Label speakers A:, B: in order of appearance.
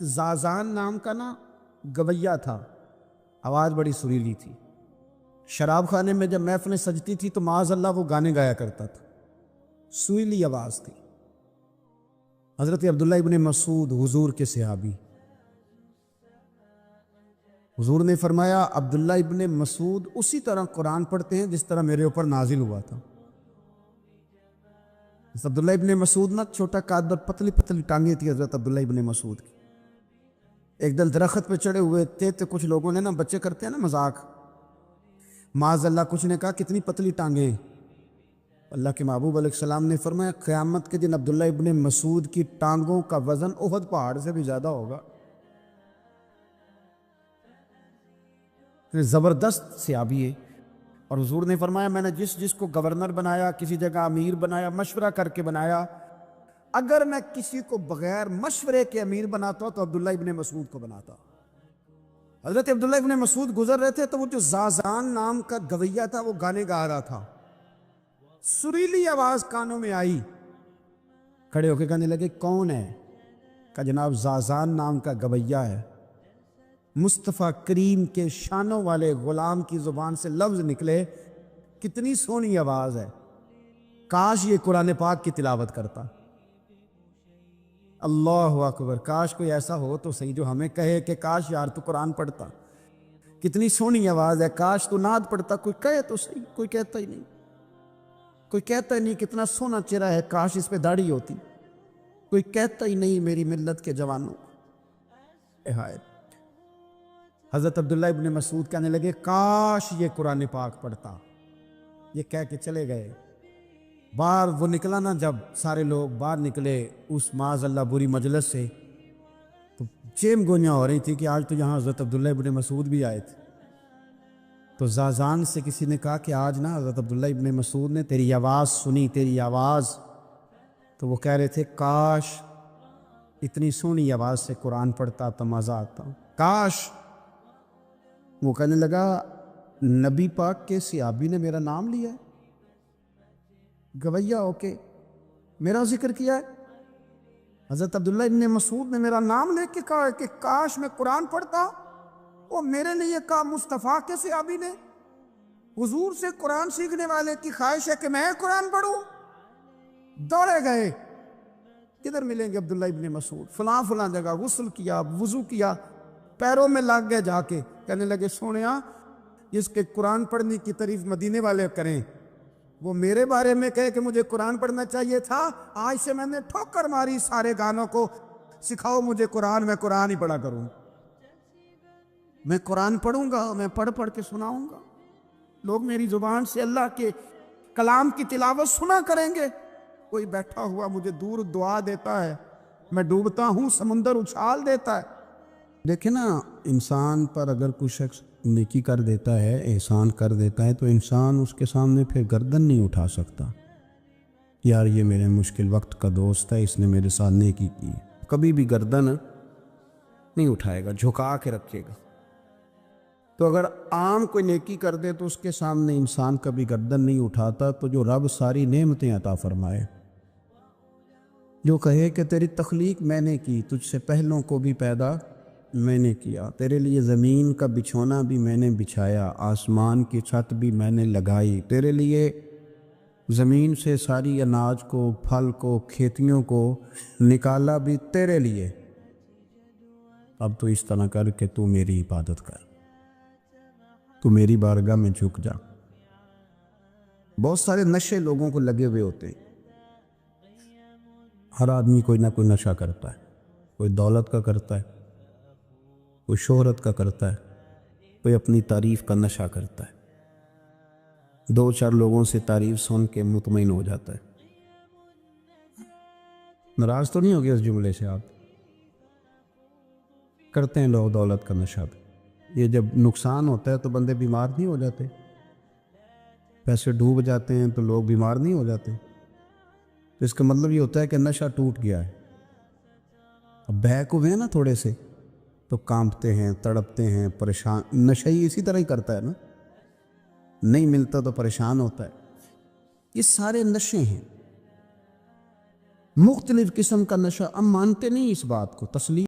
A: زازان نام کا نا گویا تھا، آواز بڑی سریلی تھی۔ شراب خانے میں جب محفلیں سجتی تھی تو معاذ اللہ وہ گانے گایا کرتا تھا، سریلی آواز تھی۔ حضرت عبداللہ ابن مسعود حضور کے صحابی، حضور نے فرمایا عبداللہ ابن مسعود اسی طرح قرآن پڑھتے ہیں جس طرح میرے اوپر نازل ہوا تھا۔ عبداللہ ابن مسعود نا چھوٹا قد اور پتلی پتلی ٹانگیں تھی حضرت عبداللہ ابن مسعود کی۔ ایک دن درخت پہ چڑھے ہوئے تھے تو کچھ لوگوں نے نا، بچے کرتے ہیں نا مذاق، معاذ اللہ کچھ نے کہا کتنی پتلی ٹانگیں۔ اللہ کے محبوب علیہ السلام نے فرمایا قیامت کے دن عبداللہ ابن مسعود کی ٹانگوں کا وزن احد پہاڑ سے بھی زیادہ ہوگا۔ زبردست صحابی ہے، اور حضور نے فرمایا میں نے جس کو گورنر بنایا، کسی جگہ امیر بنایا، مشورہ کر کے بنایا، اگر میں کسی کو بغیر مشورے کے امیر بناتا تو عبداللہ ابن مسعود کو بناتا۔ حضرت عبداللہ ابن مسعود گزر رہے تھے تو وہ جو زازان نام کا گویا تھا وہ گانے گا رہا تھا، سریلی آواز کانوں میں آئی، کھڑے ہو کے کہنے لگے کون ہے؟ کہا جناب زازان نام کا گویا ہے۔ مصطفیٰ کریم کے شانوں والے غلام کی زبان سے لفظ نکلے، کتنی سونی آواز ہے، کاش یہ قرآن پاک کی تلاوت کرتا۔ اللہ اکبر، کاش کوئی ایسا ہو تو صحیح جو ہمیں کہے کہ کاش یار تو قرآن پڑھتا، کتنی سونی آواز ہے، کاش تو نعت پڑھتا۔ کوئی کہے تو صحیح، کوئی کہتا ہی نہیں، کوئی کہتا ہی نہیں کتنا سونا چہرہ ہے، کاش اس پہ داڑھی ہوتی، کوئی کہتا ہی نہیں میری ملت کے جوانوں۔ حضرت عبداللہ ابن مسعود کہنے لگے کاش یہ قرآن پاک پڑھتا، یہ کہہ کے چلے گئے۔ باہر وہ نکلا نا، جب سارے لوگ باہر نکلے اس معاذ اللہ بری مجلس سے، تو چیم گوئیاں ہو رہی تھی کہ آج تو یہاں حضرت عبداللہ ابن مسعود بھی آئے تھے۔ تو زازان سے کسی نے کہا کہ آج نا حضرت عبداللہ ابن مسعود نے تیری آواز سنی، تیری آواز۔ تو وہ کہہ رہے تھے کاش اتنی سونی آواز سے قرآن پڑھتا تو مزہ آتا، کاش۔ وہ کہنے لگا نبی پاک کے صحابی نے میرا نام لیا ہے، گویا ہو کے میرا ذکر کیا ہے، حضرت عبداللہ ابن مسعود نے میرا نام لے کے کہا کہ کاش میں قرآن پڑھتا۔ وہ میرے لیے کہا مصطفیٰ کے صحابی نے، حضور سے قرآن سیکھنے والے کی خواہش ہے کہ میں قرآن پڑھوں۔ دوڑے گئے، کدھر ملیں گے عبداللہ ابن مسعود؟ فلاں فلاں جگہ غسل کیا، وضو کیا، پیروں میں لگ گئے جا کے، کہنے لگے سونیا جس کے قرآن پڑھنے کی تعریف مدینے والے کریں وہ میرے بارے میں کہے کہ مجھے قرآن پڑھنا چاہیے تھا، آج سے میں نے ٹھوکر ماری سارے گانوں کو، سکھاؤ مجھے قرآن، میں قرآن ہی پڑھا کروں، میں قرآن پڑھوں گا، میں پڑھ پڑھ کے سناؤں گا، لوگ میری زبان سے اللہ کے کلام کی تلاوت سنا کریں گے۔ کوئی بیٹھا ہوا مجھے دور دعا دیتا ہے، میں ڈوبتا ہوں سمندر اچھال دیتا ہے۔ دیکھیں نا، انسان پر اگر کوئی شخص نیکی کر دیتا ہے، احسان کر دیتا ہے، تو انسان اس کے سامنے پھر گردن نہیں اٹھا سکتا، یار یہ میرے مشکل وقت کا دوست ہے، اس نے میرے ساتھ نیکی کی، کبھی بھی گردن نہیں اٹھائے گا، جھکا کے رکھے گا۔ تو اگر عام کوئی نیکی کر دے تو اس کے سامنے انسان کبھی گردن نہیں اٹھاتا، تو جو رب ساری نعمتیں عطا فرمائے، جو کہے کہ تیری تخلیق میں نے کی، تجھ سے پہلوں کو بھی پیدا میں نے کیا، تیرے لیے زمین کا بچھونا بھی میں نے بچھایا، آسمان کی چھت بھی میں نے لگائی، تیرے لیے زمین سے ساری اناج کو، پھل کو، کھیتیوں کو نکالا بھی تیرے لیے، اب تو اس طرح کر کہ تو میری عبادت کر، تو میری بارگاہ میں جھک جا۔ بہت سارے نشے لوگوں کو لگے ہوئے ہوتے ہیں، ہر آدمی کوئی نہ کوئی نشہ کرتا ہے، کوئی دولت کا کرتا ہے، کوئی شہرت کا کرتا ہے، کوئی اپنی تعریف کا نشہ کرتا ہے، دو چار لوگوں سے تعریف سن کے مطمئن ہو جاتا ہے۔ ناراض تو نہیں ہو گیا اس جملے سے آپ؟ کرتے ہیں لوگ دولت کا نشہ بھی، یہ جب نقصان ہوتا ہے تو بندے بیمار نہیں ہو جاتے، پیسے ڈوب جاتے ہیں تو لوگ بیمار نہیں ہو جاتے، تو اس کا مطلب یہ ہوتا ہے کہ نشہ ٹوٹ گیا ہے۔ اب بہک ہوئے ہیں نا تھوڑے سے تو کانپتے ہیں، تڑپتے ہیں، پریشان، نشہ ہی اسی طرح ہی کرتا ہے نا، نہیں ملتا تو پریشان ہوتا ہے۔ یہ سارے نشے ہیں، مختلف قسم کا نشہ، ہم مانتے نہیں اس بات کو، تسلیم